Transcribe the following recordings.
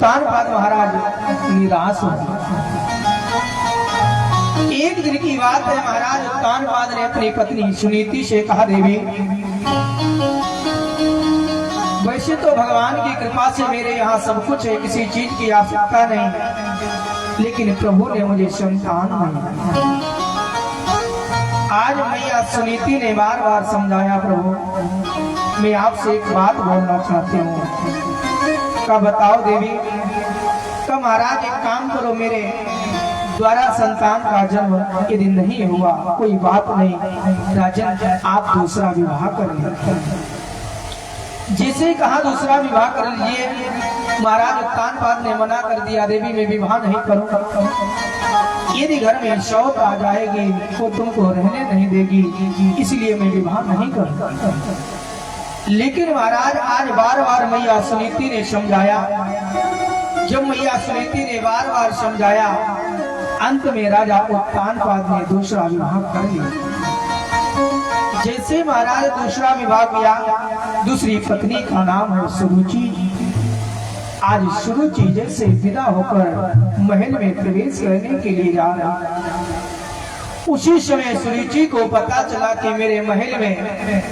उत्तानपाद महाराज निराश हो गए। एक दिन की बात है, महाराज उत्तानपाद ने अपनी पत्नी सुनीति से कहा, देवी वैसे तो भगवान की कृपा से मेरे यहाँ सब कुछ है, किसी चीज की आवश्यकता नहीं, लेकिन प्रभु ने मुझे संतान नहीं। आज मैया सुनीति ने बार बार समझाया, प्रभु मैं आपसे एक बात बोलना चाहती हूँ। का बताओ देवी। का महाराज एक काम करो, मेरे द्वारा संतान का जन्म यदि नहीं हुआ कोई बात नहीं, राजन आप दूसरा विवाह कर लीजिए। जिसे कहा दूसरा विवाह कर लीजिए, महाराज उत्तानपाद ने मना कर दिया, देवी मैं विवाह नहीं करूंगा, यदि घर में शौच आ जाएगी वो तुमको रहने नहीं देगी, इसलिए मैं विवाह नहीं करूंगा। लेकिन महाराज आज बार बार मैया सुनीति ने समझाया। जब मैया सुनीति ने बार बार समझाया, अंत में राजा उत्तानपाद ने दूसरा विवाह कर लिया। जैसे महाराज दूसरा विवाह किया, दूसरी पत्नी का नाम है सुरुचि। आज सुरुचि जैसे विदा होकर महल में प्रवेश करने के लिए जा रहा, उसी समय सुरुचि को पता चला कि मेरे महल में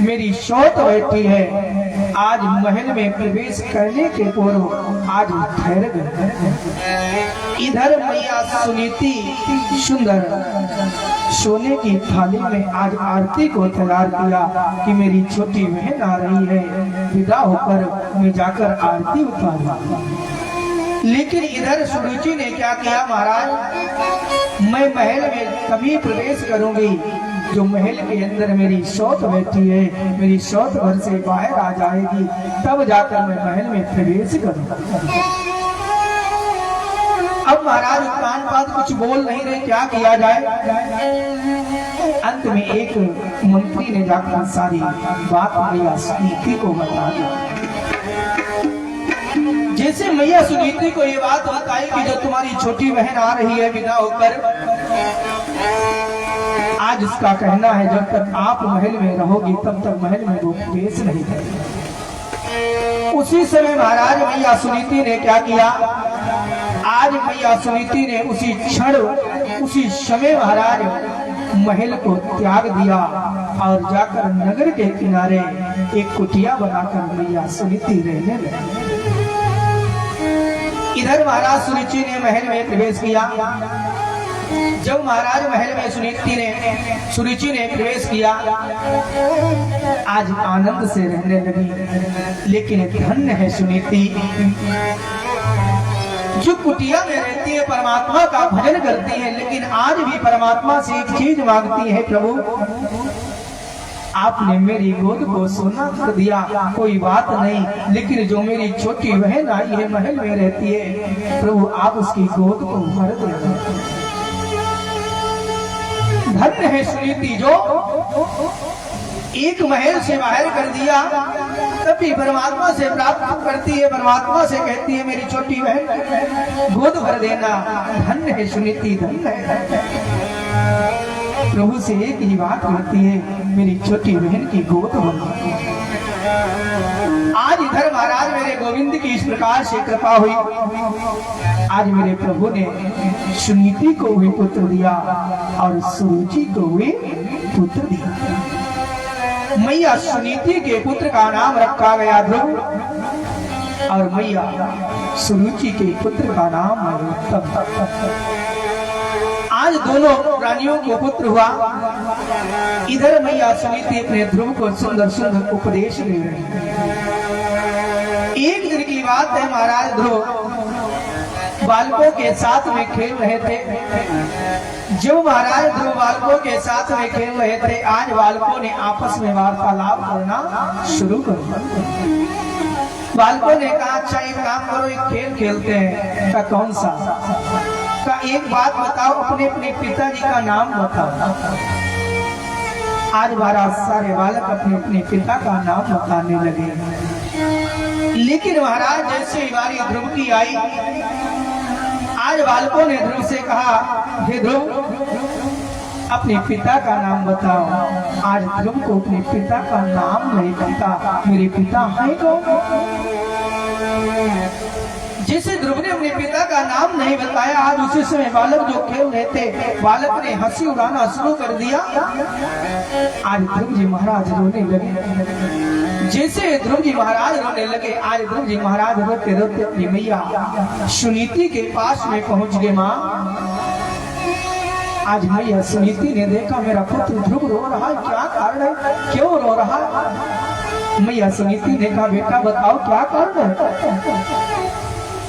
मेरी शौत बैठी है। आज महल में प्रवेश करने के पूर्व आज ठहर गए। इधर मैया सुनीति सुंदर सोने की थाली में आज आरती को तैयार किया कि मेरी छोटी बहन आ रही है, विदा होकर मैं जाकर आरती उतारूंगा। लेकिन इधर सुरुचि ने क्या किया, महाराज मैं महल में तभी प्रवेश करूंगी जो महल के अंदर मेरी शौत बैठी है, मेरी शौत घर से बाहर आ जाएगी, तब जाकर मैं महल में प्रवेश करूंगा। अब महाराज उत्तानपाद कुछ बोल नहीं रहे, क्या किया जाए। अंत में एक मंत्री ने जाकर सारी बात मैया सुनीति को बता दी। जैसे मैया सुनीति को ये बात बताई कि जो तुम्हारी छोटी बहन आ रही है विदा होकर, आज इसका कहना है जब तक आप महल में रहोगी तब तक महल में वो प्रवेश नहीं करेगी। उसी समय महाराज मैया सुनीति ने क्या किया, आज मैया सुनीति ने उसी क्षण उसी समय महाराज महल को त्याग दिया और जाकर नगर के किनारे एक कुटिया बनाकर मैया सुनीति रहने लगी। इधर महाराज सुरुचि ने महल में प्रवेश किया। जब महाराज महल में सुरुचि ने प्रवेश किया, आज आनंद से रहने लगी। लेकिन धन्य है सुनीति जो कुटिया में रहती है, परमात्मा का भजन करती है, लेकिन आज भी परमात्मा से एक चीज मांगती है, प्रभु आपने मेरी गोद को सोना कर दिया, कोई बात नहीं, लेकिन जो मेरी छोटी बहन आई है महल में रहती है, प्रभु आप उसकी गोद को भर देना। धन्य है सुनीति जो एक महल से बाहर कर दिया, तभी परमात्मा से प्राप्त करती है, परमात्मा से कहती है मेरी छोटी बहन गोद भर देना। धन्य है सुनीति, धन्य है। प्रभु से एक ही बात कहती है, मेरी छोटी बहन की गोद भर। आज इधर महाराज मेरे गोविंद की इस प्रकार से कृपा हुई। आज मेरे प्रभु ने सुनीति को भी पुत्र दिया और सुरुचि को भी पुत्र दिया। मैया सुनीति के पुत्र का नाम रखा गया ध्रुव और मैया सुरुचि के पुत्र का नाम है उत्तम। आज दोनों प्राणियों को पुत्र हुआ। इधर मैया सुनीति अपने ध्रुव को सुंदर सुंदर उपदेश दे रही है। एक दिन की बात है, महाराज ध्रुव बालकों के साथ में खेल रहे थे। जब महाराज ध्रुव बालकों के साथ में खेल रहे थे, आज बालकों ने आपस में वार्तालाप करना शुरू कर दिया। बालकों ने कहा अच्छा एक काम करो, एक खेल खेलते हैं। का कौन सा? का एक बात बताओ, अपने अपने पिताजी का नाम बताओ। आज महाराज सारे बालक अपने अपने पिता का नाम बताने लगे। लेकिन महाराज जैसे बारी ध्रुव की आई, आज बालकों ने ध्रुव से कहा हे ध्रुव अपने पिता का नाम बताओ। आज ध्रुव को अपने पिता का नाम नहीं पता, मेरे पिता है कौन? जैसे ध्रुव ने नाम नहीं बताया। आज उसी समय बालक जो खेल रहे थे, बालक ने हंसी उड़ाना शुरू कर दिया। आज ध्रुव जी महाराज रोने लगे। जैसे ध्रुव जी महाराज रोने लगे, आज ध्रुव जी महाराज रोते रोते अपनी मैया सुनीति के पास में पहुंच गए। माँ, आज मैया सुनीति ने देखा मेरा पुत्र ध्रुव रो रहा है, क्या कारण है, क्यों रो रहा है? मैया सुनीति ने कहा बेटा बताओ क्या कारण है?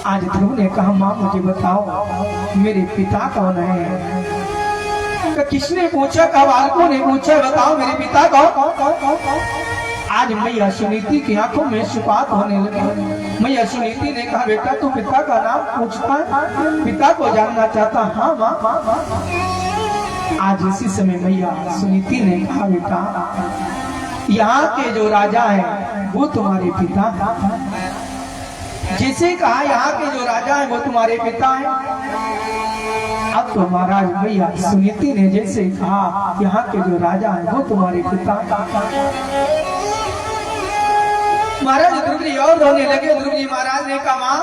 आज ध्रुव ने कहा माँ मुझे बताओ मेरे पिता कौन है? किसने पूछा? कहा बालकों ने पूछा, बताओ मेरे पिता कौन? आज मैया सुनीति की आंखों में शुपात होने लगी। मैया सुनीति ने कहा बेटा तू पिता का नाम पूछता है, पिता को जानना चाहता? हाँ माँ। आज इसी समय मैया सुनीति ने कहा बेटा यहाँ के जो राजा है वो तुम्हारे पिता है। जिसे कहा यहाँ के जो राजा है वो तुम्हारे पिता है। अब तो महाराज मैया सुनीति ने जैसे कहा यहाँ के जो राजा है वो तुम्हारे पिता है, महाराज ध्रुव जी और रोने लगे। ध्रुव जी महाराज ने कहा माँ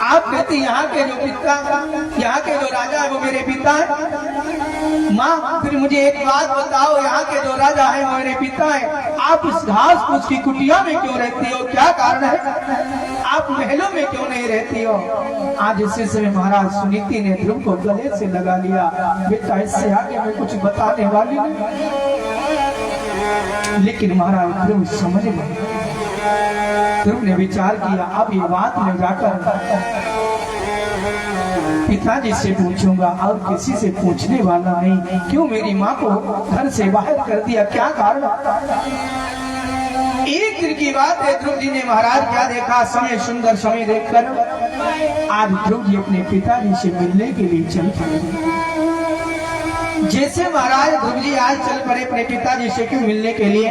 आप कहते यहाँ के जो पिता, यहाँ के जो राजा है वो मेरे पिता है। माँ फिर मुझे एक बात बताओ, यहाँ के जो राजा है वो मेरे पिता है, आप इस घास फूस की कुटिया में क्यों रहती हो? क्या कारण है? आप महलों में क्यों नहीं रहती हो? आज इसी समय महाराज सुनीति ने ध्रुव को गले से लगा लिया। बेटा इससे आगे मैं कुछ बताने वाली नहीं, लेकिन महाराज ध्रुव समझ गए। ध्रुव ने विचार किया अब ये बात मैं जाकर पिताजी से पूछूंगा और किसी से पूछने वाला नहीं। क्यों मेरी माँ को घर से बाहर कर दिया, क्या कारण? एक दिन की बात है, ध्रुव जी ने महाराज क्या देखा, समय सुंदर समय देखकर आज ध्रुव जी अपने पिताजी से मिलने के लिए चल पड़े। जैसे महाराज ध्रुव जी आज चल पड़े अपने पिताजी से क्यों मिलने के लिए,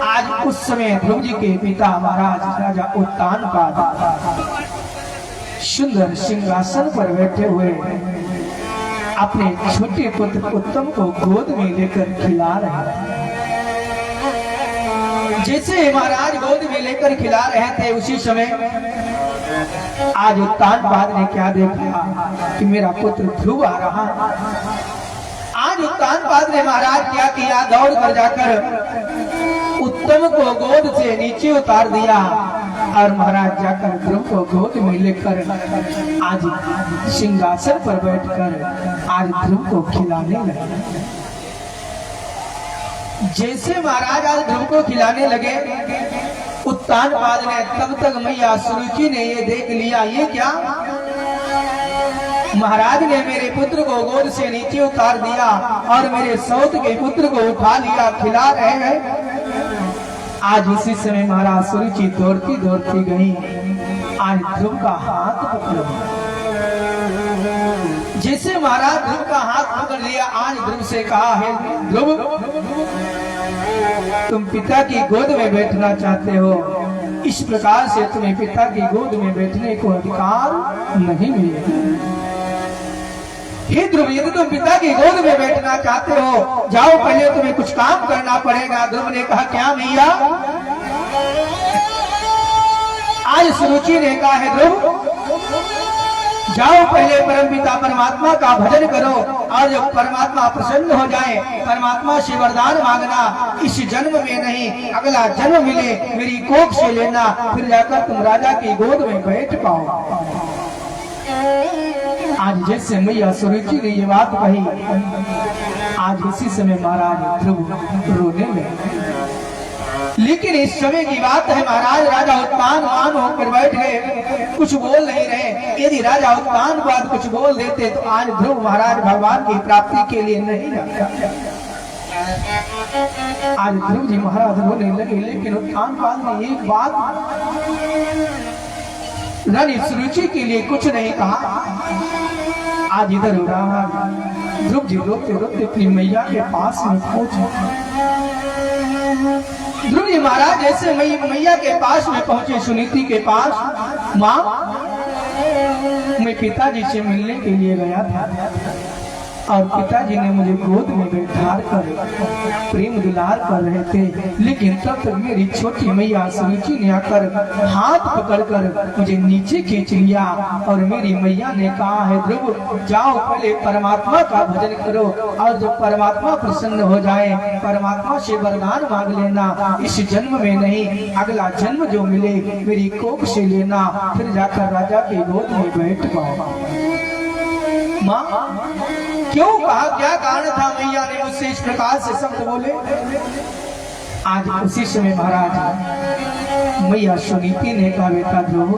आज उस समय ध्रुव जी के पिता महाराज राजा उत्तानपाद सुंदर सिंहासन पर बैठे हुए अपने छोटे पुत्र उत्तम को गोद में लेकर खिला रहे हैं। जैसे महाराज गोद में लेकर खिला रहे थे उसी समय आज उत्तानपाद ने क्या देखा कि मेरा पुत्र ध्रुव आ रहा है। आज उत्तानपाद ने महाराज क्या किया, दौड़ कर जाकर उत्तम को गोद से नीचे उतार दिया और महाराज जाकर ध्रुव को गोद में लेकर आज सिंहासन पर बैठकर आज ध्रुव को खिलाने लगे। जैसे महाराज आज ध्रुव को खिलाने लगे, उत्तानपाद ने तब तक मैया सुरुचि ने ये देख लिया, ये क्या, महाराज ने मेरे पुत्र को गोद से नीचे उतार दिया और मेरे सौत के पुत्र को उठा लिया, खिला रहे हैं। आज इसी समय महाराज सुरुचि दौड़ती दौड़ती गई, आज ध्रुव का हाथ पकड़, जैसे महाराज ध्रुव का हाथ पकड़ लिया, आज ध्रुव से कहा है ध्रुव तुम पिता की गोद में बैठना चाहते हो, इस प्रकार से तुम्हें पिता की गोद में बैठने को अधिकार नहीं मिलेगा। हे ध्रुव यदि तुम पिता की गोद में बैठना चाहते हो जाओ, पहले तुम्हें कुछ काम करना पड़ेगा। ध्रुव ने कहा क्या मैया? आज सुरुचि ने कहा है ध्रुव जाओ पहले परमपिता परमात्मा का भजन करो और जब परमात्मा प्रसन्न हो जाए परमात्मा से वरदान मांगना, इस जन्म में नहीं अगला जन्म मिले मेरी कोख से लेना, फिर जाकर तुम राजा की गोद में बैठ पाओ। आज जैसे मैया सुरुचि ने ये बात कही, आज इसी समय महाराज ध्रुव रोने लगे। लेकिन इस समय की बात है महाराज राजा उत्तानपाद होकर बैठ गए, कुछ बोल नहीं रहे। यदि राजा उत्तानपाद कुछ बोल देते तो आज ध्रुव महाराज भगवान की प्राप्ति के लिए नहीं जाता। आज ध्रुव जी महाराज रोने लगे, लेकिन उत्तानपाद ने एक बात रानी सुरुचि के लिए कुछ नहीं कहा। आज इधर हो रहा ध्रुव जी रोते रोते अपनी मैया के पास में पहुंचे। ध्रुव जी महाराज जैसे मैया के पास में पहुंचे, सुनीति के पास, माँ मैं पिताजी से मिलने के लिए गया था और पिताजी ने मुझे गोद में बैठार कर प्रेम दुलार कर रहे थे, लेकिन तब तक मेरी छोटी मैया सुरुचि ने आकर हाथ पकड़कर मुझे नीचे खींच लिया और मेरी मैया ने कहा है ध्रुव जाओ पहले परमात्मा का भजन करो और जब परमात्मा प्रसन्न हो जाए परमात्मा से वरदान मांग लेना, इस जन्म में नहीं अगला जन्म जो मिले मेरी कोख से लेना, फिर जाकर राजा के गोद में बैठ पाओ। माँ क्यों कहा, क्या कारण था मैया ने मुझसे इस प्रकार से शब्द बोले? आज उसी समय महाराज मैया सुनीति ने कहा बेटा ध्रुव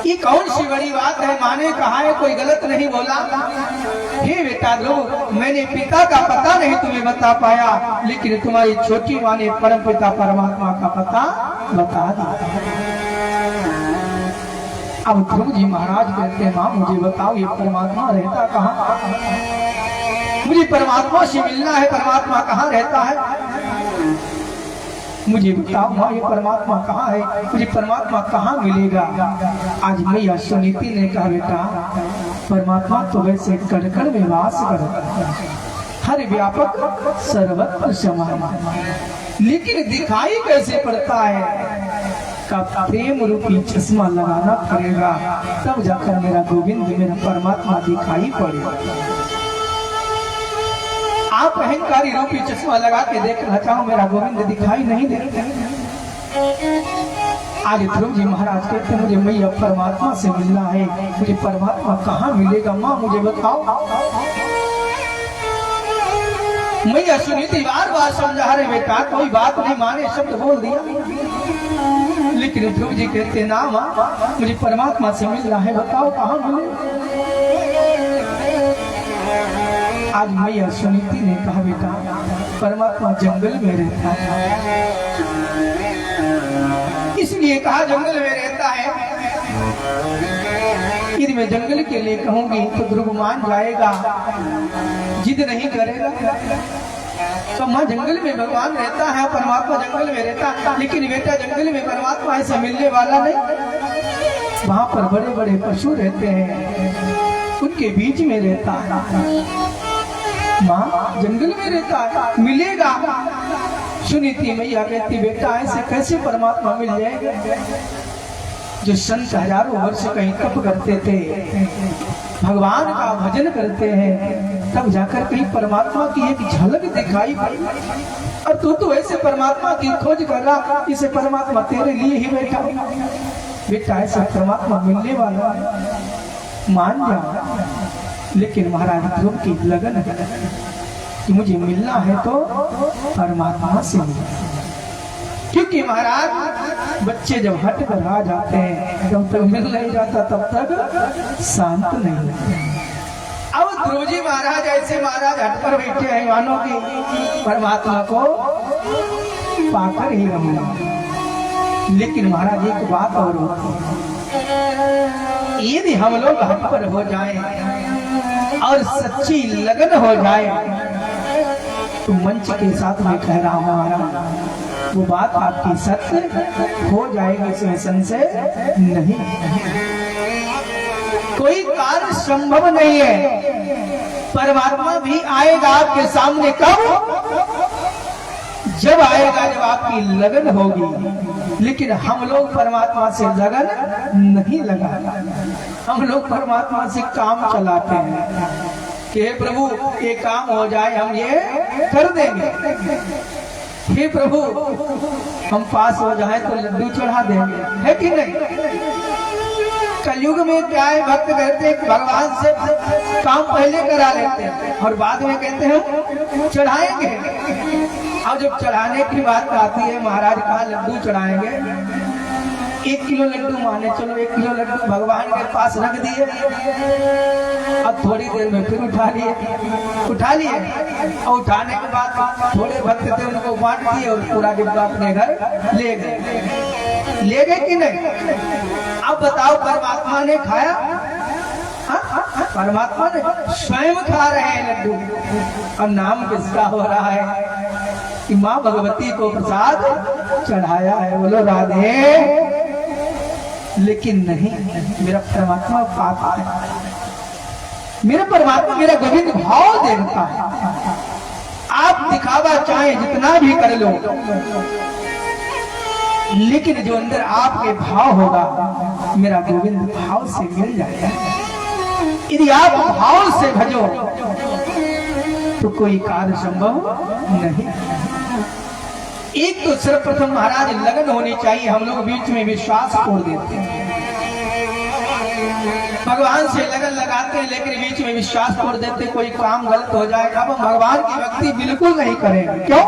ये कौन सी बड़ी बात है, माँ ने कहा है कोई गलत नहीं बोला। हे बेटा ध्रुव मैंने पिता का पता नहीं तुम्हें बता पाया, लेकिन तुम्हारी छोटी माँ ने परम पिता परमात्मा का पता बता दिया। अब ध्रुव जी महाराज कहते हैं माँ मुझे बताओ ये परमात्मा रहता कहाँ, मुझे परमात्मा से मिलना है, परमात्मा कहाँ रहता है मुझे बताओ माँ ये परमात्मा कहाँ है, मुझे परमात्मा कहाँ मिलेगा। आज मैया सुनीति ने कहा बेटा परमात्मा तो वैसे कण कण में वास करता है, हर व्यापक सर्वत्र समान, लेकिन दिखाई कैसे पड़ता है का प्रेम रूपी चश्मा लगाना पड़ेगा, तब जाकर मेरा गोविंद मेरा परमात्मा दिखाई पड़ेगा। आप अहंकारी रूपी चश्मा लगा के देखना चाहो मेरा गोविंद दिखाई नहीं देते। आज ध्रुव जी महाराज कहते मुझे मैया परमात्मा से मिलना है, मुझे परमात्मा कहाँ मिलेगा माँ मुझे बताओ। मैया सुनीति बार बार समझा रहे बेटा कोई बात नहीं, माने शब्द बोल दिया, लेकिन ध्रुव जी कहते ना माँ मुझे परमात्मा से मिलना है, बताओ कहाँ मिले। आज मैया सुनीति ने कहा बेटा परमात्मा जंगल में रहता है, इसलिए कहा जंगल में रहता है। यदि मैं जंगल के लिए कहूंगी तो ध्रुव मान जाएगा, जिद नहीं करेगा। तो माँ जंगल में भगवान रहता है, परमात्मा जंगल में रहता है, लेकिन बेटा जंगल में परमात्मा ऐसा मिलने वाला नहीं, वहाँ पर बड़े बड़े पशु रहते हैं, उनके बीच में रहता है। माँ जंगल में रहता है मिलेगा। सुनीति मैया कहती बेटा ऐसे कैसे परमात्मा मिल जाएगा। जो संत हजारों वर्ष कहीं तप करते थे, भगवान का भजन करते हैं, तब जाकर कहीं परमात्मा की एक झलक दिखाई पड़ी, और तू तो ऐसे परमात्मा की खोज कर रहा, इसे परमात्मा तेरे लिए ही बैठा। बेटा ऐसा परमात्मा मिलने वाला मान जा, लेकिन महाराज ध्रुव की लगन है कि मुझे मिलना है तो परमात्मा से मिलना, क्योंकि महाराज बच्चे जब हट कर आ जाते हैं जब तक मिल नहीं जाता तब तक शांत नहीं होते। अब ध्रुव जी महाराज ऐसे महाराज हट कर बैठे हैं मानो कि परमात्मा को पाकर ही रहूंगा, लेकिन महाराज एक बात और होती है, यदि हम लोग हट पर हो जाएं और सच्ची लगन हो जाए तो मंच के साथ में कह रहा हूं महाराज वो बात आपकी सत्य हो जाएगी, इसमें संशय नहीं। कोई कार्य संभव नहीं है, परमात्मा भी आएगा आपके सामने कब, जब आएगा जब आपकी लगन होगी। लेकिन हम लोग परमात्मा से लगन नहीं लगाते, हम लोग परमात्मा से काम चलाते हैं कि हे प्रभु ये काम हो जाए हम ये कर देंगे, हे प्रभु हम पास हो जाए तो लड्डू चढ़ा देंगे, है कि नहीं। कलयुग में क्या है, भक्त कहते हैं भगवान से काम पहले करा लेते हैं और बाद में कहते हैं चढ़ाएंगे। और जब चढ़ाने की बात आती है महाराज कहा लड्डू चढ़ाएंगे, 1 किलो लड्डू माने चलो 1 किलो लड्डू भगवान के पास रख दिए, अब थोड़ी देर में फिर उठा लिए और उठाने के बाद थोड़े भक्त थे उनको बांट दिए और पूरा डिब्बा अपने घर ले गए कि नहीं। अब बताओ परमात्मा ने खाया, परमात्मा ने स्वयं खा रहे हैं लड्डू, और नाम किसका हो रहा है कि माँ भगवती को प्रसाद चढ़ाया है, बोलो राधे। लेकिन नहीं, मेरा परमात्मा पाता है, मेरा परमात्मा मेरा गोविंद भाव देता है। आप दिखावा चाहे जितना भी कर लो, लेकिन जो अंदर आपके भाव होगा मेरा गोविंद भाव से मिल जाएगा। यदि आप भाव से भजो तो कोई कार्य संभव नहीं। एक तो सर्वप्रथम महाराज लगन होनी चाहिए। हम लोग बीच में विश्वास छोड़ देते हैं, भगवान से लगन लगाते हैं लेकिन बीच में विश्वास छोड़ देते, कोई काम गलत हो जाएगा। अब भगवान की भक्ति बिल्कुल नहीं करेंगे। क्यों?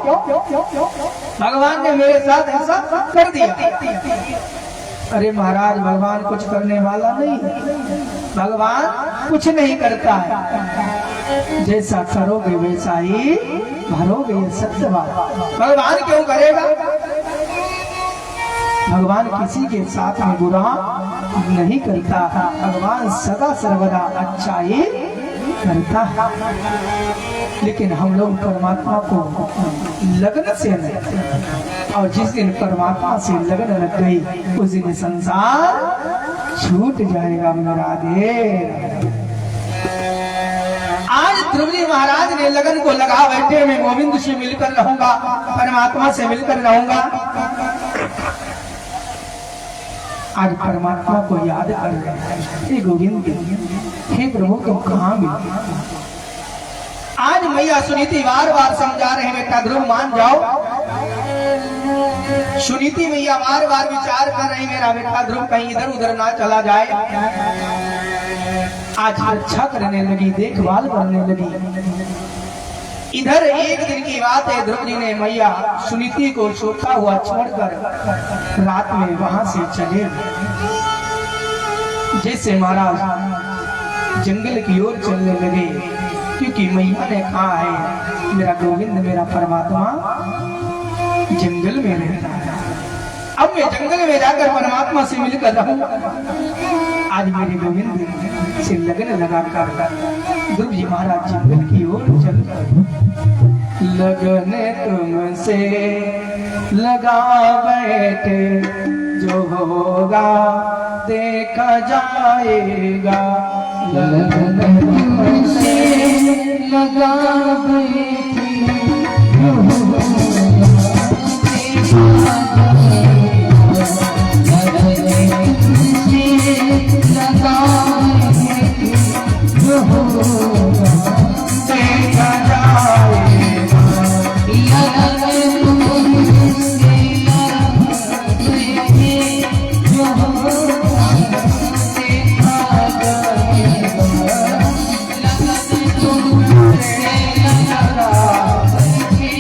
भगवान ने मेरे साथ ऐसा कर दिया। अरे महाराज, भगवान कुछ करने वाला नहीं, भगवान कुछ नहीं करता है। जैसा करोगे वैसा ही भरोगे, ये सत्य बात। भगवान क्यों करेगा? भगवान किसी के साथ में बुरा नहीं करता, भगवान सदा सर्वदा अच्छा ही करता है। लेकिन हम लोग परमात्मा को लगन से नहीं, और जिस दिन परमात्मा से लगन लग गई उस दिन संसार छूट जाएगा। मेरा देव आज ध्रुव जी महाराज ने लगन को लगा बैठे, मैं गोविंद से मिलकर रहूंगा, परमात्मा से मिलकर रहूंगा। आज परमात्मा को याद कर रहे हैं, हे गोविंद, हे प्रभु तुम कहाँ मिले? आज मैया सुनीति बार बार समझा रहे हैं, बेटा ध्रुव मान जाओ। सुनीति मैया बार बार विचार कर रही, मेरा बेटा ध्रुव कहीं इधर उधर ना चला जाए। आज रक्षा करने लगी, देखभाल करने लगी। इधर एक दिन की बात है, ध्रुव जी ने मैया सुनीति को सोता हुआ छोड़कर रात में वहां से चले। जैसे महाराज जंगल की ओर चलने लगे, क्योंकि मैया ने कहा है मेरा गोविंद मेरा परमात्मा जंगल में रहता है। अब मैं जंगल में जाकर परमात्मा से मिलकर रहूंगा। आज मेरे गोविंद से लगन लगाकर ध्रुव जी महाराज जंगल की ओर चल कर लगन तुमसे लगा बैठे, जो होगा देखा जाएगा। लगन तुमसे लगा बैठे, जो होगा देखा जाएगा। लगन तुमसे लगा बैठे, जो होगा देखा जाएगा। लगन तुमसे लगा बैठे, जो होगा देखा जाएगा। लगन तुमसे लगा बैठे,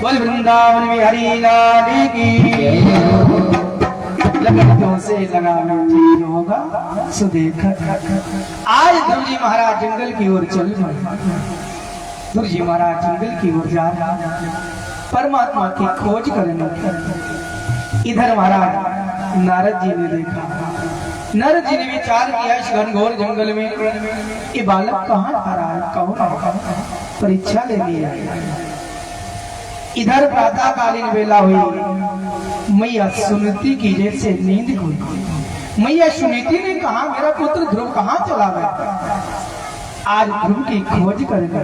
बोल वृंदावन बिहारी लाल की लगन से लगा ठीक होगा सो देख आज ध्रुव जी महाराज जंगल की ओर चल पड़े। ध्रुव जी महाराज जंगल की ओर जा परमात्मा की खोज करने। इधर महाराज नारद जी ने देखा। नारद जी ने विचार किया इस घनघोर जंगल में ये बालक कहाँ आ रहा है, कौन परीक्षा ले लिया। इधर प्रातः कालीन वेला हुई। मैया सुनीति की जैसे नींद हुई। मैया सुनीति ने कहा मेरा पुत्र ध्रुव कहाँ चला गया। आज ध्रुव की खोज करेगा।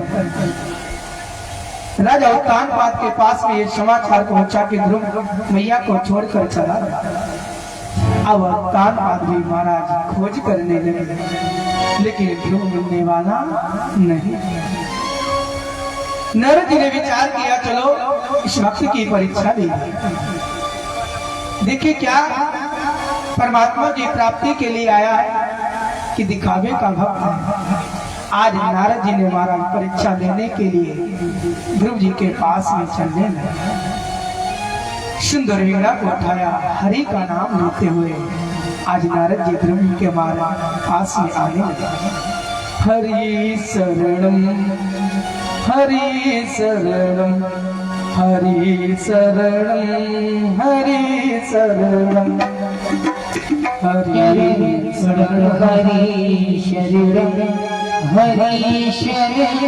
राजा उत्तानपाद के पास में ये समाचार पहुंचा कि ध्रुव मैया को छोड़कर चला गया। अब उत्तानपाद भी महाराज खोज करने लगे, लेकिन ध्रुव मिलने वाला नहीं। नारद जी ने विचार किया चलो इस वक्त की परीक्षा ली। देखिए क्या परमात्मा की प्राप्ति के लिए आया है कि दिखावे का भक्त है। आज नारद जी ने महाराज परीक्षा लेने के लिए ध्रुव जी के पास में चलने लगे। सुंदर वीणा को उठाया, हरि का नाम लेते हुए आज नारद जी ध्रुव जी के महाराज पास में आने लगे। हरि शरणम हरि शरणम हरि शरणम हरि शरणम हरि शरणम हरि शरणम हरि शरणम हरि शरणम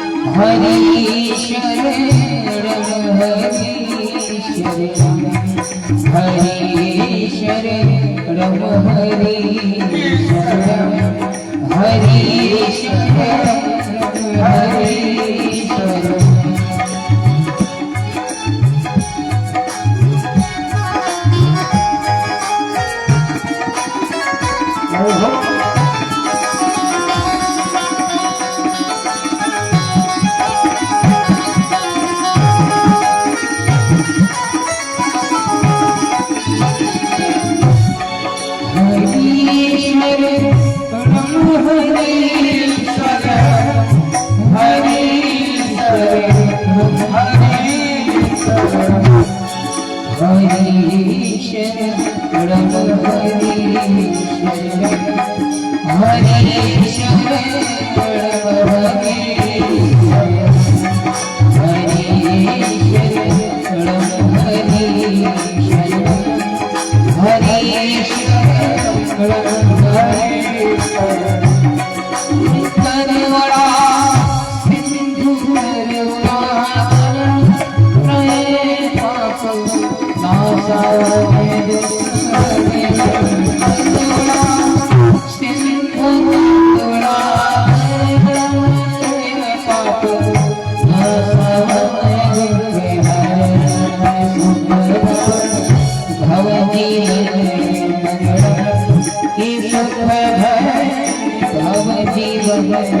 हरि शरणम हरि शरणम हरि शरणम हरि शरणम हरि शरणम हरि शरणम हरि शरणम हरि शरणम हरि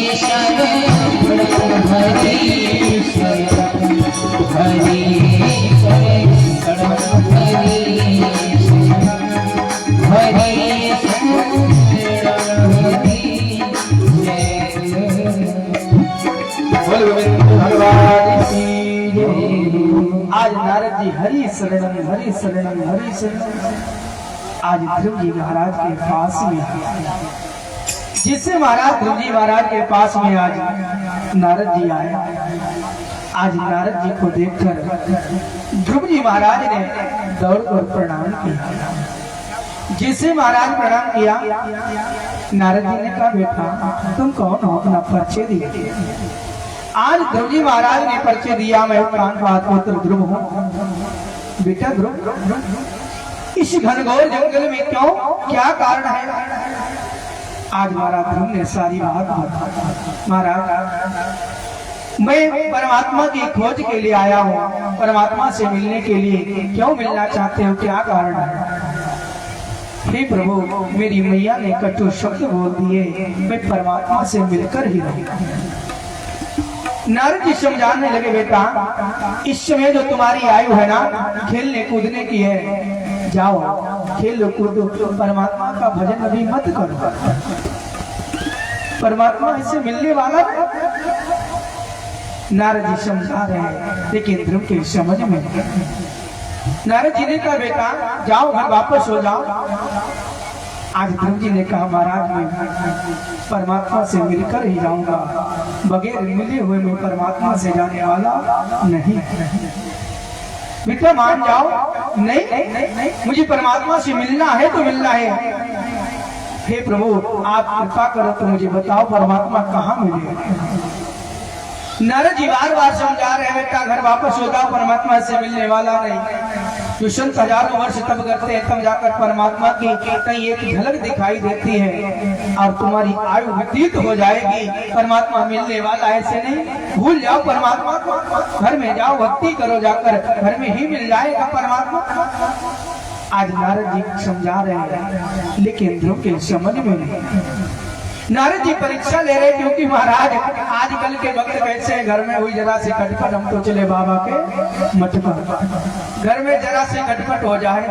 शरणम हरि शरणम हरि आज नारद जी हरि शरणम हरि शरणम हरि शरणम आज ध्रुव जी महाराज के पास में जिससे महाराज ध्रुव जी महाराज के पास में आज नारद जी आए। आज नारद जी को देखकर ध्रुव जी महाराज ने दौड़कर प्रणाम किया। जिसे महाराज प्रणाम किया, नारद जी ने कहा बेटा तुम कौन हो, अपना परिचय दिए। आज ध्रुव जी महाराज ने परिचय दिया, मैं कांतवाद पुत्र ध्रुव हूँ। बेटा ध्रुव इस घनघोर जंगल में क्यों, क्या कारण है? आज महाराज ध्रुव ने सारी बात बताई। महाराज मैं परमात्मा की खोज के लिए आया हूँ, परमात्मा से मिलने के लिए। क्यों मिलना चाहते हो, क्या कारण है? हे प्रभु मेरी मैया ने कटु शब्द बोल दिए, मैं परमात्मा से मिलकर ही रहूंगा। नारद जी समझाने लगे बेटा इस समय जो तुम्हारी आयु है ना खेलने कूदने की है, जाओ खेलो कूदो, परमात्मा का भजन अभी मत करो। परमात्मा इससे मिलने वाला नारद जी समझा रहे हैं, लेकिन ध्रुव के समझ में नारद जी ने कहा बेटा जाओ घर वापस हो जाओ। आज ध्रुव जी ने कहा महाराज मैं परमात्मा से मिलकर ही जाऊंगा, बगैर मिले हुए मैं परमात्मा से जाने वाला नहीं। बेटा मान जाओ। नहीं, नहीं, नहीं, नहीं मुझे परमात्मा से मिलना है तो मिलना है। हे प्रभु आप कृपा करो तो मुझे बताओ परमात्मा कहाँ मिले। नारद जी बार बार समझा रहे बेटा घर वापस हो जाओ, परमात्मा से मिलने वाला नहीं। जो संत हजारों वर्ष तब करते हैं तब जाकर परमात्मा की कहीं एक झलक दिखाई देती है और तुम्हारी आयु व्यतीत हो जाएगी, परमात्मा मिलने वाला ऐसे नहीं। भूल जाओ परमात्मा को, घर में जाओ भक्ति करो, जाकर घर में ही मिल जाएगा परमात्मा। आज नारद जी समझा रहे हैं, लेकिन ध्रुव के समझ में नहीं। नारद जी परीक्षा ले रहे क्योंकि महाराज आजकल के वक्त कैसे घर में हुई जरा से खटपट, हम तो चले बाबा के मठ पर। घर में जरा से खटपट हो जाए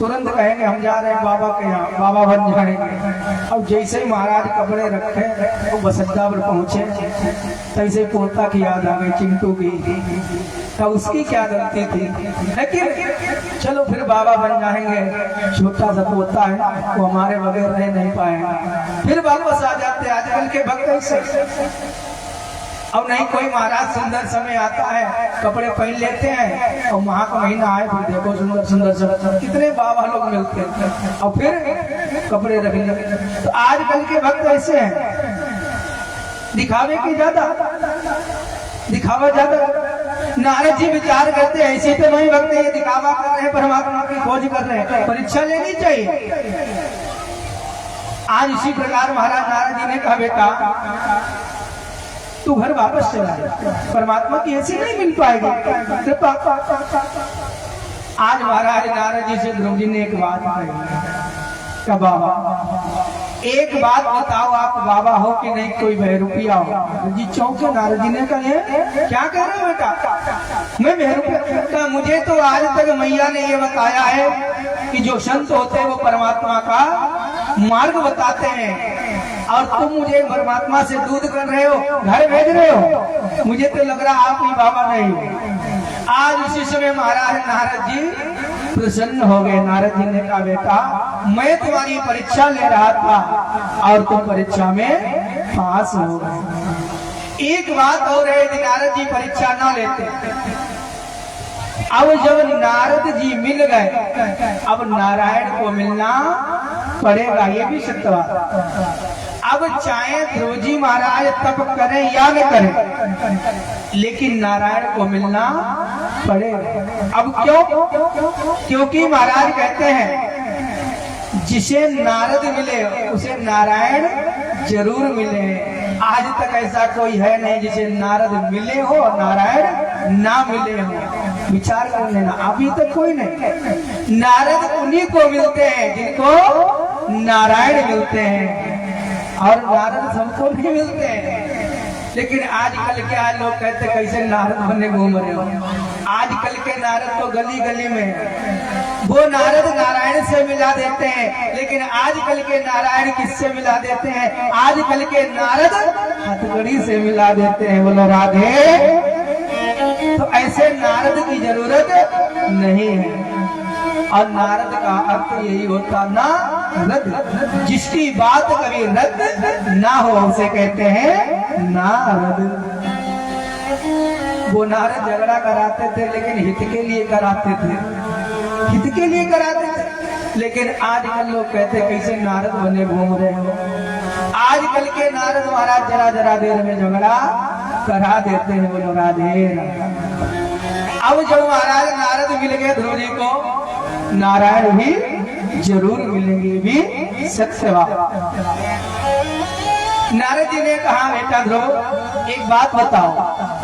तुरंत कहेंगे हम जा रहे हैं बाबा के यहाँ, बाबा बन जाएंगे। अब जैसे ही महाराज कपड़े रखे वो बस अड्डा पर पहुंचे, तैसे पोता की याद आ गई, चिंटू की। तब उसकी क्या गलती थी, लेकिन चलो फिर बाबा बन जाएंगे, छोटा सा पोता है वो हमारे बगैर रह नहीं पाएगा, फिर वापस आ जाते। आजकल के भक्त ऐसे। अब नहीं कोई महाराज सुंदर समय आता है कपड़े पहन लेते हैं और माह का महीना आए फिर देखो सुंदर सुंदर सब कितने बाबा लोग मिलते हैं और फिर कपड़े रख लेते। तो आजकल के भक्त ऐसे हैं, दिखावे की ज्यादा, दिखावा ज्यादा। नारद जी विचार करते हैं ऐसे तो नहीं भक्त ये दिखावा कर रहे हैं, परमात्मा की खोज कर रहे हैं, परीक्षा लेनी चाहिए। आज इसी प्रकार महाराज नारद जी ने कहा बेटा तू घर वापस चला जा, परमात्मा की ऐसी नहीं मिल पाएगी। आज महाराज नारद जी से ध्रुव जी ने एक बात कही, बाबा एक बात बताओ, आप बाबा हो कि नहीं, कोई बहरूपिया हो? जी चौंके। नारद जी ने कहा क्या कह रहे हो बेटा, मैं बहरूपिया? मुझे तो आज तक मैया ने ये बताया है कि जो संत होते हैं वो परमात्मा का मार्ग बताते हैं, और तुम मुझे परमात्मा से दूध कर रहे हो, घर भेज रहे हो, मुझे तो लग रहा आप ही बाबा नहीं। आज उसी समय महाराज नारद जी प्रसन्न हो गए। नारद जी ने कहा बेटा मैं तुम्हारी परीक्षा ले रहा था और तुम परीक्षा में पास हो गए। एक बात और है, यदि नारद जी परीक्षा ना लेते, अब जब नारद जी मिल गए अब नारायण को मिलना पड़ेगा, ये भी सत्य बात। अब चाहे ध्रुव जी महाराज तप करें या न करें, लेकिन नारायण को मिलना पड़ेगा। अब क्यों? क्योंकि महाराज कहते हैं जिसे नारद मिले उसे नारायण जरूर मिले। आज तक ऐसा कोई है नहीं जिसे नारद मिले हो और नारायण ना मिले हो। विचार कर लेना, अभी तक कोई नहीं। नारद उन्हीं को मिलते हैं जिनको नारायण मिलते हैं, और नारद सबको नहीं मिलते हैं। लेकिन आजकल क्या लोग कहते कैसे नारद बने घूम रहे हो। आजकल के नारद तो गली गली में, वो नारद नारायण से मिला देते हैं, लेकिन आजकल के नारायण किससे मिला देते हैं? आजकल के नारद हथकड़ी से मिला देते हैं। बोलो राधे। तो ऐसे नारद की जरूरत नहीं है। और नारद का अर्थ यही होता ना रद, जिसकी बात कभी रद्द ना हो उसे कहते हैं नारद। वो नारद झगड़ा कराते थे लेकिन हित के लिए कराते थे, हित के लिए कराते थे। लेकिन आजकल लोग कहते कैसे नारद बने घूम रहे हो। आजकल के नारद महाराज जरा जरा देर में झगड़ा करा देते हैं। बोलो राधे। अब जब महाराज नारद मिल गए ध्रुव जी को, नारायण भी जरूर मिलेंगे, भी सत्य बात। नारद जी ने कहा बेटा ध्रुव एक बात बताओ,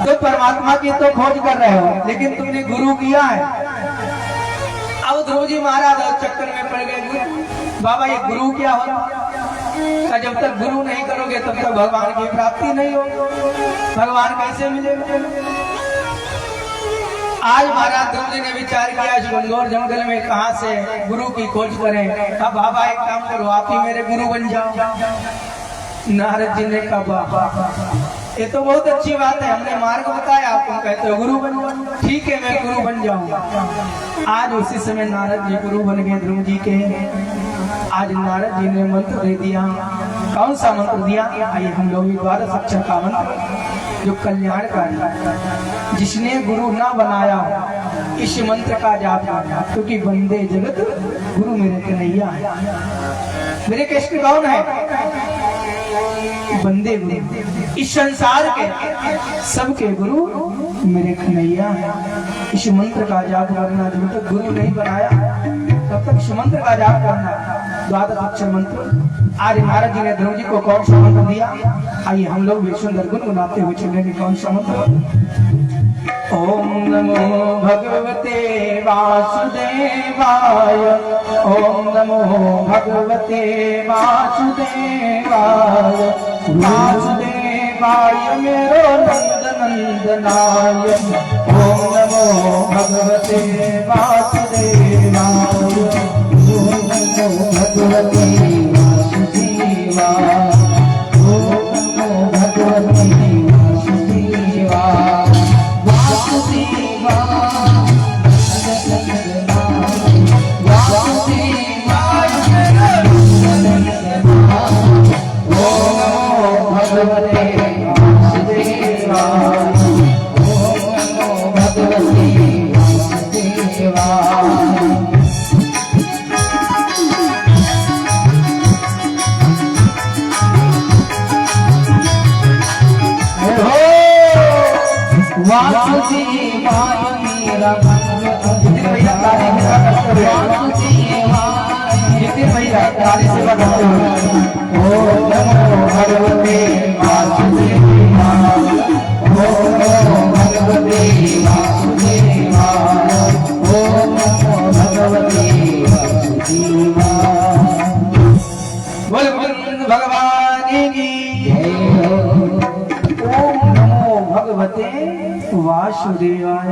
तो परमात्मा की तो खोज कर रहे हो लेकिन तुमने गुरु किया है। अब ध्रुव जी महाराज चक्कर में पड़ गए, बाबा ये गुरु क्या होता? जब तक गुरु नहीं करोगे तब तक भगवान की प्राप्ति नहीं होगी, भगवान कैसे मिलेगा? आज महाराज ध्रुव जी ने विचार किया इस घनघोर जंगल में कहां से गुरु की खोज करें। अब बाबा एक काम करो, आप ही मेरे गुरु बन जाओ। नारद जी ने कहा बाबा ये तो बहुत अच्छी बात है, हमने मार्ग बताया, आप कहते हो गुरु बन जाओ। ठीक है मैं गुरु बन जाऊंगा। आज उसी समय नारद जी गुरु बन गए ध्रुव जी के। आज नारद जी ने मंत्र दे दिया। कौन सा मंत्र दिया? आइए हम लोग 12 अक्षर का मंत्र जो कल्याणकारी, जिसने गुरु ना बनाया इस मंत्र का जाप करना, क्योंकि बंदे जगत गुरु मेरे कन्हैया है। मेरे कृष्ण कौन है? बंदे गुरु। इस संसार के सबके गुरु मेरे कन्हैया है। इस मंत्र का जाप करना, जब तक गुरु नहीं बनाया तब तक इस मंत्र का जाप करना। 12 अक्षर मंत्र। आज नारद जी ने ध्रुव जी को कौन सा मंत्र दिया? आइए हम लोग भी सुंदर गुनगुनाते हुए चलेंगे। कौन सा मंत्र? ओम नमो भगवते वासुदेवाय, ओम नमो भगवते वासुदेवाय, वासुदेवाय मेरो नंद नंदनाय, ओम नमो भगवते वासुदेवाय, वासुदेवाय मेरा जितिन भैया ताली की सेवा करते हुए, वासुदेवाय जितिन भैया ताली सेवा करते हुए, ओम नमो भगवते वासुदेवाय, ओम नमो भगवते वासुदेवाय, ओम नमो भगवते वासुदेवाय। बोल गोविंद भगवान की जय हो। ओम नमो भगवते वासुदेवाय।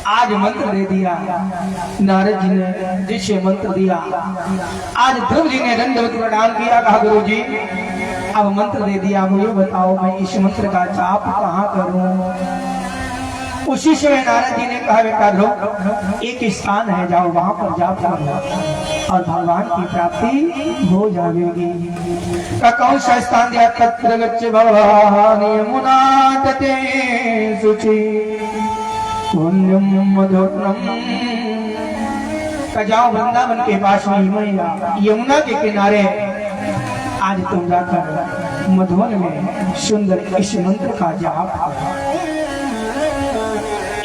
आज मंत्र दे दिया नारद जी ने, जिसे मंत्र दिया आज ध्रुव जी ने दंडवत प्रणाम किया, कहा गुरु जी अब मंत्र दे दिया, मुझे बताओ मैं इस मंत्र का जाप कहाँ करूं। उसी समय नारद जी ने कहा बेटा ध्रुव एक स्थान है, जाओ वहां पर जाप करो और भगवान की प्राप्ति हो जाएगी। का कौन सा स्थान दिया? तत्र गच्छ भवान यमुना तटे शुचि पुण्यम मधुरम। का जाओ वृंदावन के पास में मैया यमुना के किनारे आज तुम जाकर मधुवन में सुंदर इस मंत्र का जाप करो।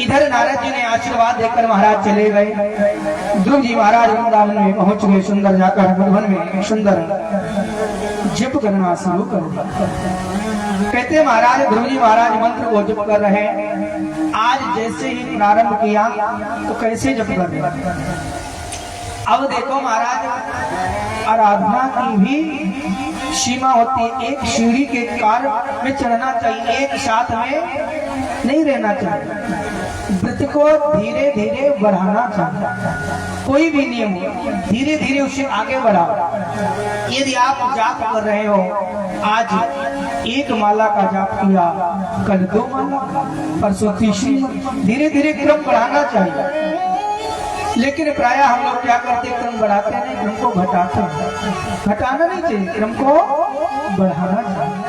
इधर नारद जी ने आशीर्वाद देकर महाराज चले गए। ध्रुव जी महाराज वृंदावन में पहुंच गए। सुंदर जाकर मधुवन में सुंदर जप करना शुरू कर दिया। कहते महाराज ध्रुव जी महाराज मंत्र को जप कर रहे। आज जैसे ही प्रारंभ किया तो कैसे जप कर रहे। अब देखो महाराज आराधना की भी सीमा होती है। एक सीढ़ी के कार में चढ़ना चाहिए, एक साथ में नहीं रहना चाहिए। व्रत को धीरे धीरे बढ़ाना चाहिए। कोई भी नियम धीरे धीरे उसे आगे बढ़ाओ। यदि आप जाप कर रहे हो, आज एक माला का जाप किया, कल 2 माला, परसों तीसरी, धीरे धीरे क्रम बढ़ाना चाहिए। लेकिन प्राय हम लोग क्या करते, क्रम बढ़ाते नहीं, क्रम को घटाते हैं। घटाना नहीं चाहिए, क्रम को बढ़ाना चाहिए।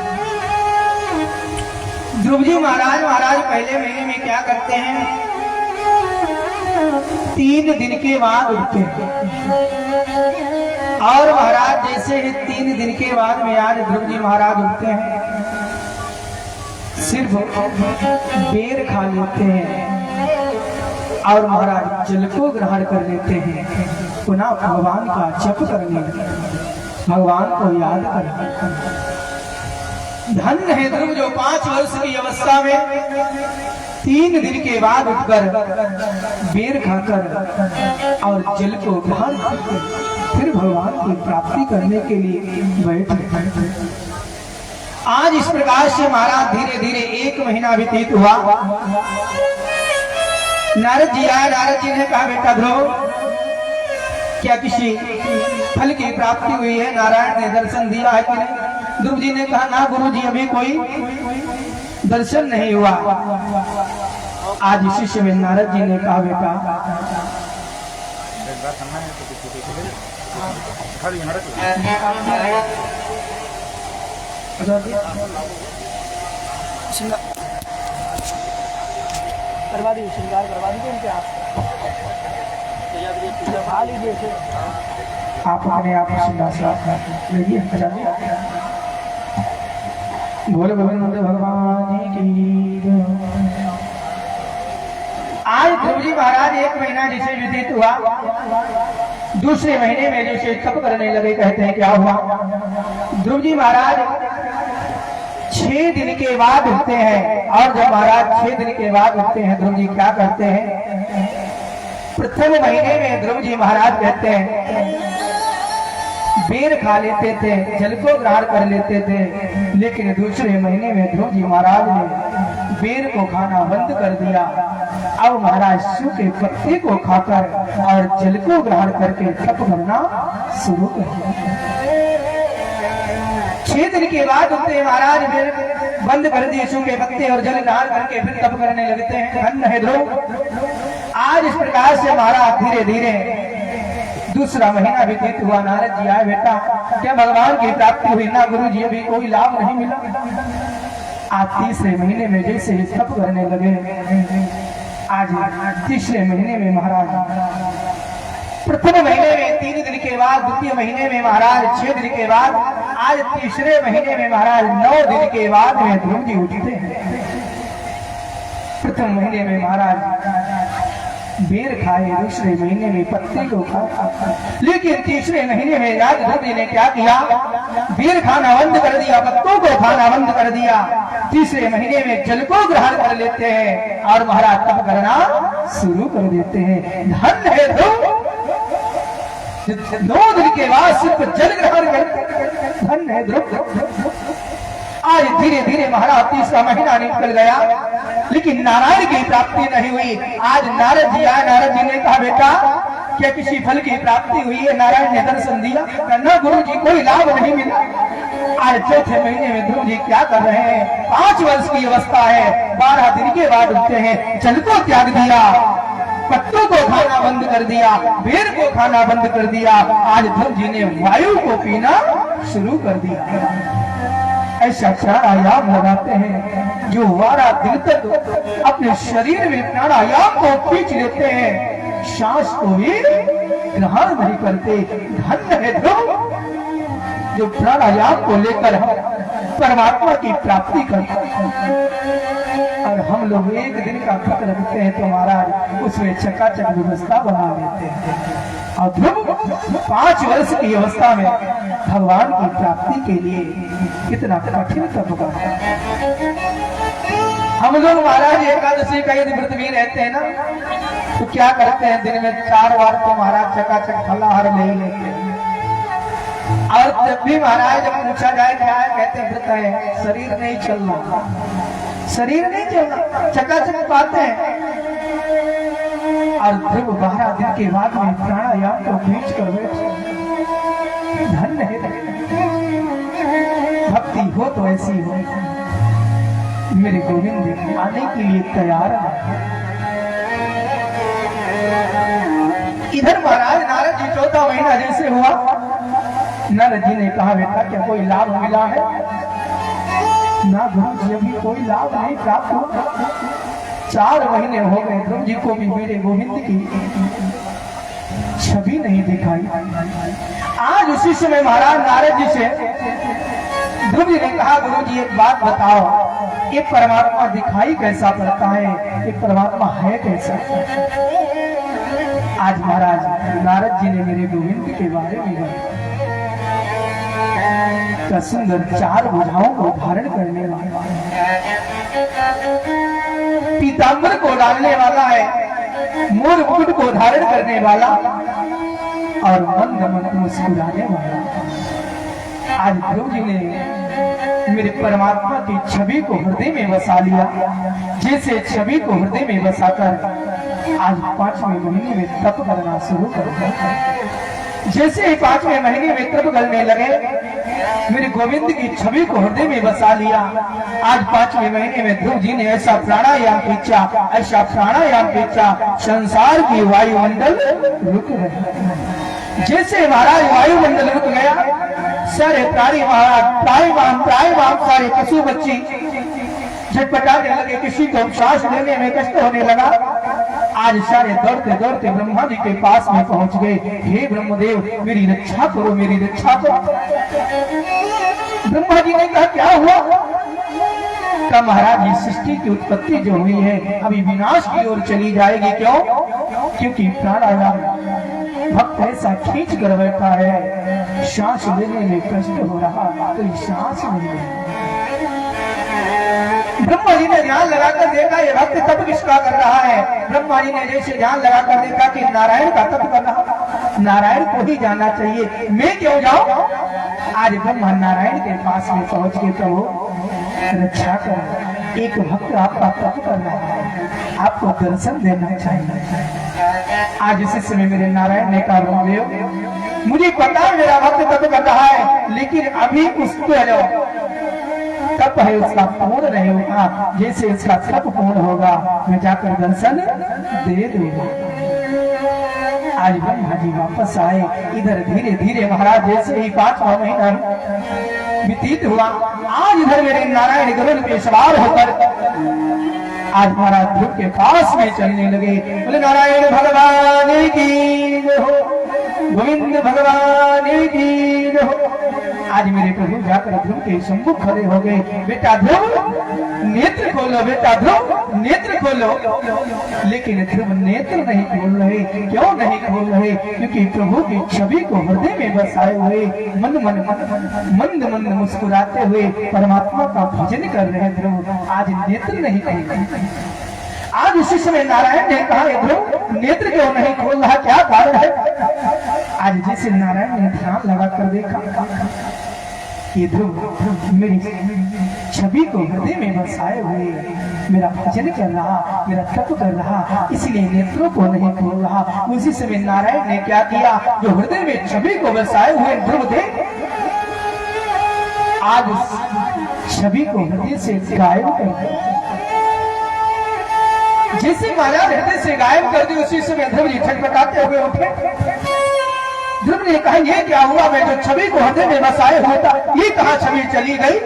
ध्रुव जी महाराज पहले महीने में क्या करते हैं, 3 दिन के बाद उठते हैं। और महाराज जैसे ही 3 दिन के बाद में आज ध्रुव जी महाराज उठते हैं, सिर्फ बेर खा लेते हैं और महाराज जल को ग्रहण कर लेते हैं। पुनः भगवान का जप करने, भगवान को याद करने। धन्य है ध्रुव जो 5 वर्ष की अवस्था में 3 दिन के बाद उठकर बेर खाकर और जल को ग्रहण करके फिर भगवान की प्राप्ति करने के लिए बैठे। आज इस प्रकार से महाराज धीरे धीरे 1 महीना व्यतीत हुआ। नारद जी आए। नारद जी ने कहा बेटा ध्रुव क्या किसी फल की प्राप्ति हुई है? नारायण ने दर्शन दिया है कि नहीं? ध्रुव जी ने कहा ना गुरु जी अभी कोई दर्शन नहीं हुआ। आज इसी समय नारद जी ने कहा बेटा करवा दीजिए, श्रृंगार करवा दीजिए उनके आप लीजिए। आप अपने आप लीजिए। बोले गोविंद भगवान की। आज ध्रुव जी महाराज 1 महीना जैसे व्यतीत हुआ, दूसरे महीने में जैसे तप करने लगे। कहते हैं क्या हुआ, ध्रुव जी महाराज 6 दिन के बाद उठते हैं। और जब महाराज 6 दिन के बाद उठते हैं, ध्रुव जी क्या करते हैं, प्रथम महीने में ध्रुव जी महाराज कहते हैं बेर खा लेते थे, जल को ग्रहण कर लेते थे। लेकिन दूसरे महीने में ध्रुव जी महाराज ने बेर को खाना बंद कर दिया। अब महाराज सूखे पत्ते को खाकर और जल को ग्रहण करके तप करना शुरू कर दिया। 6 दिन के बाद उनके महाराज फिर बंद कर दिए सूखे पत्ते और जल ग्रहण करके फिर तप करने लगते हैं। धन्य है ध्रुव। आज इस प्रकार से महाराज धीरे धीरे दूसरा महीना व्यतीत हुआ। नारद जी आए बेटा क्या भगवान की प्राप्ति हुई? ना गुरु जी अभी कोई लाभ नहीं मिला। आज तीसरे महीने में जैसे तप करने लगे, आज तीसरे महीने में महाराज प्रथम महीने में 3 दिन के बाद, द्वितीय महीने में महाराज 6 दिन के बाद, आज तीसरे महीने में महाराज 9 दिन के बाद में ध्रुव जी उठते हैं। प्रथम महीने में महाराज बेर खाए, दूसरे महीने में पत्ते को खाया, लेकिन तीसरे महीने में राज ध्रुव ने क्या किया? बेर खाना बंद कर दिया, पत्तों को खाना बंद कर दिया। तीसरे महीने में जल को ग्रहण कर लेते हैं और महाराज तप करना शुरू कर देते हैं। धन है ध्रुव, 9 दिन के बाद सिर्फ जल ग्रहण करते। धन है ध्रुव। आज धीरे धीरे महाराज तीसरा महीना निकल गया, लेकिन नारायण की प्राप्ति नहीं हुई। आज नारद जी आए, नारद जी ने कहा बेटा क्या किसी फल की प्राप्ति हुई है? नारायण ने दर्शन दिया, न गुरु जी कोई लाभ नहीं मिला। आज चौथे महीने में ध्रुव जी क्या कर रहे हैं? 5 वर्ष की अवस्था है, 12 दिन के बाद उठते हैं, जल को त्याग दिया, पत्तों को खाना बंद कर दिया, बेर को खाना बंद कर दिया। आज ध्रुव जी ने वायु को पीना शुरू कर दिया। ऐसा प्राणायाम लगाते हैं जो 12 दिन तक अपने शरीर में प्राणायाम को खींच लेते हैं, सांस को भी ग्रहण नहीं करते। धन्य है ध्रुव जो प्राणायाम को लेकर हम परमात्मा की प्राप्ति करते हैं। और हम लोग एक दिन का व्रत रखते हैं तो महाराज उसमें चकाचक व्यवस्था बना लेते हैं। और ध्रुव 5 वर्ष की अवस्था में भगवान की प्राप्ति के लिए कितना कठिन तप करता है। हम लोग महाराज एकादशी का यदि व्रत भी रहते हैं ना तो क्या करते हैं? दिन में 4 बार तो महाराज चकाचक फलाहार ले लेते हैं। और जब भी महाराज जब पूछा जाए क्या है, कहते हैं व्रत है, शरीर नहीं चलना, शरीर नहीं चलना, चकाचक पाते हैं। और ध्रुव 12 दिन के बाद में प्राणायाम को खींच कर बैठे। धन्य है, भक्ति हो तो ऐसी हो। मेरे गोविंद आने के लिए तैयार है। इधर महाराज नारद जी 14 महीना जैसे हुआ, नारद जी ने कहा बेटा क्या कोई लाभ मिला है? ना गुरु जी अभी कोई लाभ नहीं प्राप्त हुआ। 4 महीने हो गए, ध्रुव जी को भी मेरे गोविंद की छवि नहीं दिखाई। आज उसी समय महाराज नारद जी से ध्रुव जी ने कहा गुरु जी एक बात बताओ, ये परमात्मा दिखाई कैसा पड़ता है? ये परमात्मा है कैसा? आज महाराज नारद जी ने मेरे गोविंद के बारे में बताया। सुंदर 4 भुजाओं को धारण करने वाला, पीतांबर को डालने वाला है, मोर मुकुट को धारण करने वाला और मंद मंद मुस्कुराने वाला। आज ध्रुव जी ने मेरे परमात्मा की छवि को हृदय में बसा लिया। जैसे छवि को हृदय में बसाकर आज 5वें महीने में तप करना शुरू कर दिया। जैसे ही 5वें महीने में तप करने लगे, मेरे गोविंद की छवि को हृदय में बसा लिया। आज 5वें महीने में ध्रुव जी ने ऐसा प्राणायाम खींचा, ऐसा प्राणायाम खींचा, संसार की वायुमंडल रुक गया। जैसे महाराज वायुमंडल रुक गया, सारे प्राणी महाराज प्रायवान सारे पशु पक्षी झटपटाने लगे, किसी को सांस लेने में कष्ट होने लगा। आज सारे दौड़ते दौड़ते ब्रह्मा जी के पास में पहुंच गए। हे ब्रह्मदेव मेरी रक्षा करो, मेरी रक्षा करो। ब्रह्मा जी ने कहा क्या हुआ? का महाराज इस सृष्टि की उत्पत्ति जो हुई है अभी विनाश की ओर चली जाएगी। क्यों? क्योंकि प्राणायाम भक्त ऐसा खींच कर बैठा है, सांस लेने में कष्ट हो रहा तो सांस नहीं ले। ब्रह्मा जी ने ध्यान लगाकर देखा ये भक्त तप किसका कर रहा है। ब्रह्मा जी ने जैसे ध्यान लगाकर देखा कि नारायण का तप कर रहा, नारायण को ही जाना चाहिए, मैं क्यों जाऊं? आज ब्रह्मा नारायण के पास में पहुंच के प्रभु रक्षा कर, एक भक्त आपका तप कर रहा है, आपको दर्शन देना चाहिए। आज इसी समय मेरे नारायण ने कहा ब्रह्मदेव मुझे पता है मेरा भक्त तप कर रहा है, लेकिन अभी उसको तप है उसका पूर्ण नहीं होगा। जैसे उसका तप पूर्ण होगा मैं जाकर दर्शन दे दूंगा। आज ब्रह्मा जी वापस आए। इधर धीरे धीरे महाराज जैसे ही 5वां महीना व्यतीत हुआ, आज इधर मेरे नारायण गरुड़ पे सवार होकर आज महाराज ध्रुव के पास में चलने लगे। बोले नारायण भगवान की हो, गोविंद भगवान की रहो। आज मेरे प्रभु जाकर ध्रुव के सम्मुख खड़े हो गए। बेटा ध्रुव नेत्र खोलो, बेटा ध्रुव नेत्र खोलो। लेकिन ध्रुव नेत्र नहीं खोल रहे। क्यों नहीं खोल रहे? क्योंकि प्रभु की छवि को हृदय में बसाए हुए मंद मंद मुस्कुराते हुए परमात्मा का भजन कर रहे ध्रुव आज नेत्र नहीं खोल रहे। आज उसी समय नारायण ने कहा, ध्रुव नेत्र क्यों नहीं खोल रहा, क्या कारण है? आज जैसे नारायण ने ध्यान लगाकर देखा कि ध्रुव मेरी छवि को हृदय में बसाए हुए मेरा भजन कर रहा, मेरा तप कर रहा, इसलिए नेत्रों को नहीं खोल रहा। उसी समय नारायण ने क्या किया? जो हृदय में छवि को बसाए हुए ध्रुव थे, आज उस छवि को हृदय से गायब कर दिया। जैसे महाराज हृदय से गायब कर दी, उसी समय ध्रुव जी छटपटाते हुए उठे। ध्रुव ने कहा, ये क्या हुआ? मैं जो छवि को हृदय में बसाए हुआ था, ये कहाँ छवि चली गई?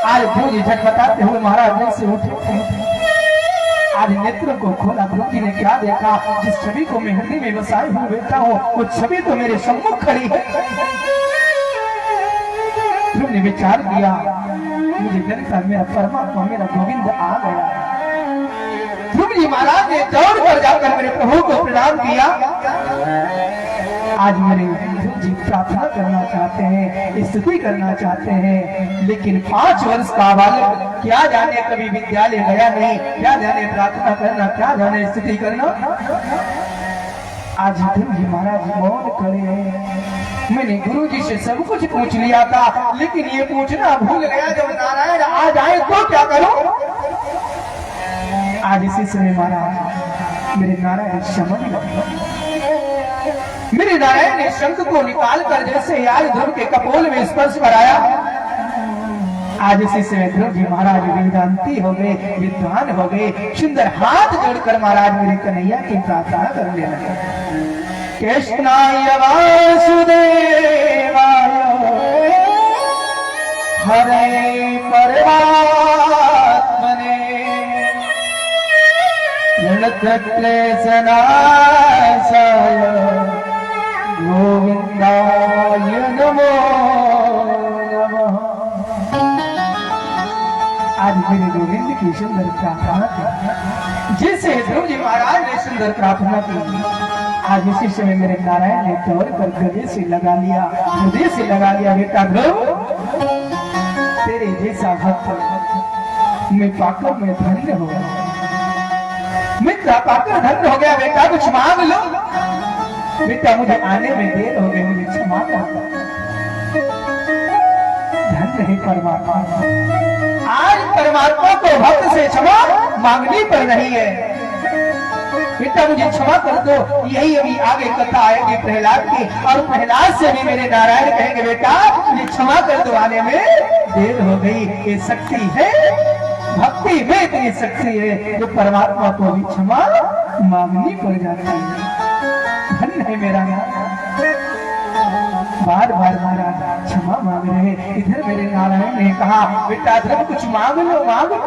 आज ध्रुव जी झटपटाते हुए महाराज से उठे। आज नेत्र को खोला। ध्रुव जी ने क्या देखा? जिस छवि को मैं हृदय में बसाए हुए बैठा हूँ, वो छवि तो मेरे सम्मुख खड़ी है। ध्रुव ने विचार किया, मुझे लगता है मेरा परमात्मा, मेरा गोविंद आ गया। ध्रुव जी महाराज ने दौड़ कर जाकर मेरे प्रभु को प्रणाम किया। आज मेरे ध्रुव जी प्रार्थना करना चाहते हैं, स्तुति करना चाहते हैं, लेकिन 5 वर्ष का बालक क्या जाने कभी विद्यालय गया नहीं, क्या जाने प्रार्थना करना, क्या जाने स्तुति करना। आज ध्रुव जी महाराज मौन खड़े हैं। मैंने गुरु जी से सब कुछ पूछ लिया था, लेकिन ये पूछना भूल गया, जब नारायण आ जाए तो क्या करूं? आज इसी समय महाराज मेरे नारायण समझ गए। मेरे नारायण ने शंख को निकाल कर जैसे आज ध्रुव के कपोल में स्पर्श कराया। आज इसी समय ध्रुव जी महाराज वेदांती हो गए, विद्वान हो गए। सुंदर हाथ जोड़कर महाराज मेरी कन्हैया की प्रार्थना करने लगे। कृष्णाय वासुदेवाय हरे परमात्मने क्लेशनाशाय गोविंदाय नमो नमः। आज मेरे गोविंद की सुंदर प्रार्थना की, जिसे ध्रुव जी महाराज ने सुंदर प्रार्थना की। आज इसी समय मेरे नारायण ने दौड़ कर गले से लगा लिया, हृदय से लगा लिया। बेटा ध्रुव, तेरे जैसा भक्त मैं पाकर मैं धन्य हो गया, मित्र पाकर धन्य हो गया। बेटा कुछ मांग लो। बेटा मुझे आने में देर हो गई, मुझे क्षमा कर। धन्य है परमात्मा। आज परमात्मा को भक्त से क्षमा मांगनी पड़ रही है। बेटा मुझे क्षमा कर दो। यही अभी आगे कथा आएगी प्रहलाद की, और प्रहलाद से भी मेरे नारायण कहेंगे, बेटा मुझे क्षमा कर दो, आने में देर हो गई। ये शक्ति है, भक्ति में इतनी शक्ति है जो परमात्मा को भी क्षमा मांगनी पड़ जाती है। धन्य है मेरा नारायण। बार बार महाराज क्षमा मांग रहे। इधर मेरे नारायण ने कहा, बेटा ध्रुव कुछ मांग लो, मांग लो।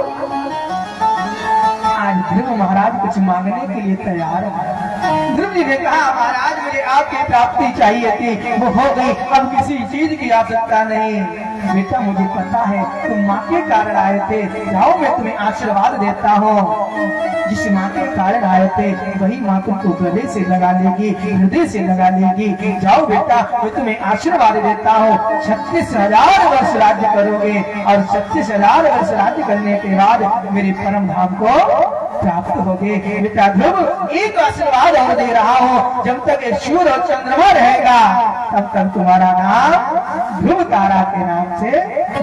आज ध्रुव महाराज कुछ मांगने के लिए तैयार है। ध्रुव जी ने कहा, महाराज मुझे आपकी प्राप्ति चाहिए थी, वो हो गई, अब किसी चीज की आवश्यकता नहीं। बेटा मुझे पता है तुम माँ के कारण आए थे, जाओ मैं तुम्हें आशीर्वाद देता हूँ। जिस माँ के कारण आए थे वही माँ तुमको गले से लगा लेगी, हृदय से लगा लेगी। जाओ बेटा मैं तुम्हें आशीर्वाद देता हूँ। 36,000 वर्ष राज्य करोगे, और 36,000 वर्ष राज्य करने के बाद मेरे परम धाम को प्राप्त होगे। बेटा ध्रुव, एक आशीर्वाद और दे रहा हूँ, जब तक ये सूर्य और चंद्रमा रहेगा तब तक तुम्हारा नाम ध्रुव तारा के नाम से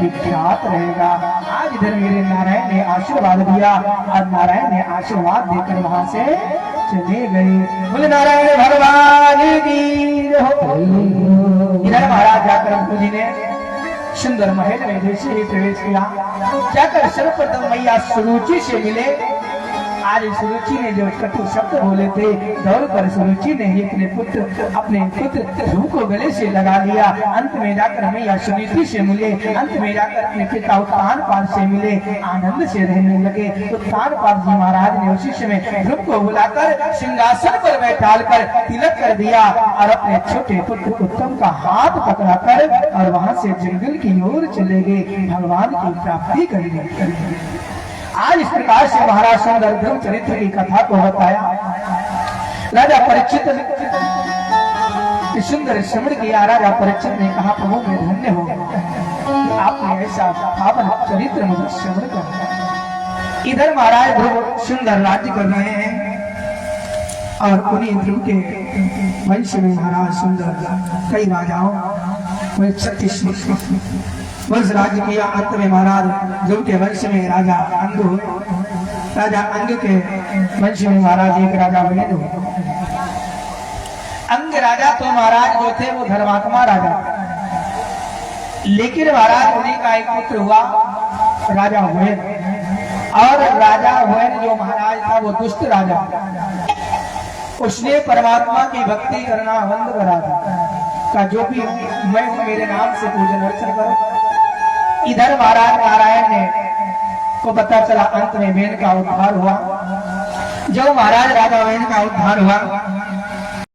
विख्यात रहेगा। आज इधर मेरे नारायण ने आशीर्वाद दिया, और नारायण ने आशीर्वाद देकर वहां से चले गए। बोले नारायण भगवान की जय हो। इधर महाराज जाकर अंकु जी ने सुंदर महल में जैसे ही प्रवेश किया, जाकर सर्वप्रथम मैया सुरुचि से मिले। आज सुरुचि ने जो कटु शब्द बोले थे, दौड़ कर सुरुचि ने ही अपने पुत्र ध्रुव को गले से लगा लिया। अंत में जाकर मैया सुनीति से मिले, अंत में जाकर अपने पिता उत्तानपाद से मिले, आनंद से रहने लगे। उत्तानपाद जी महाराज ने उसी समय ध्रुव को बुलाकर सिंहासन पर बैठाल कर तिलक कर दिया और अपने छोटे पुत्र उत्तम का हाथ पकड़ाकर और वहां से जंगल की ओर चले गए भगवान की प्राप्ति करने। आज इस प्रकार से महाराज सुंदर ध्रुव चरित्र की कथा को बताया। राजा परीक्षित सुंदर श्रवण किया। राजा परीक्षित ने कहा, प्रभु मैं धन्य हो गया, आपने ऐसा पावन चरित्र मुझे श्रवण कर। इधर महाराज ध्रुव सुंदर राज्य कर रहे हैं और उन्हीं ध्रुव के वंश में महाराज सुंदर कई राजाओं 36 वंश राज्य किया। अंत में महाराज ध्रुव के वंश में राजा अंग के वंश में महाराज एक राजा बने थे। अंग राजा तो महाराज जो थे वो धर्मात्मा राजा, लेकिन महाराज उन्हीं का एक पुत्र हुआ राजा हुए, और राजा हुए जो महाराज था वो दुष्ट राजा, उसने परमात्मा की भक्ति करना बंद करा था। जो भी मैं हूं मेरे नाम से पूजन अर्चन करो। इधर महाराज नारायण ने को पता चला, अंत में वेन का उद्धार हुआ। जो महाराज राजा वेन का उद्धार हुआ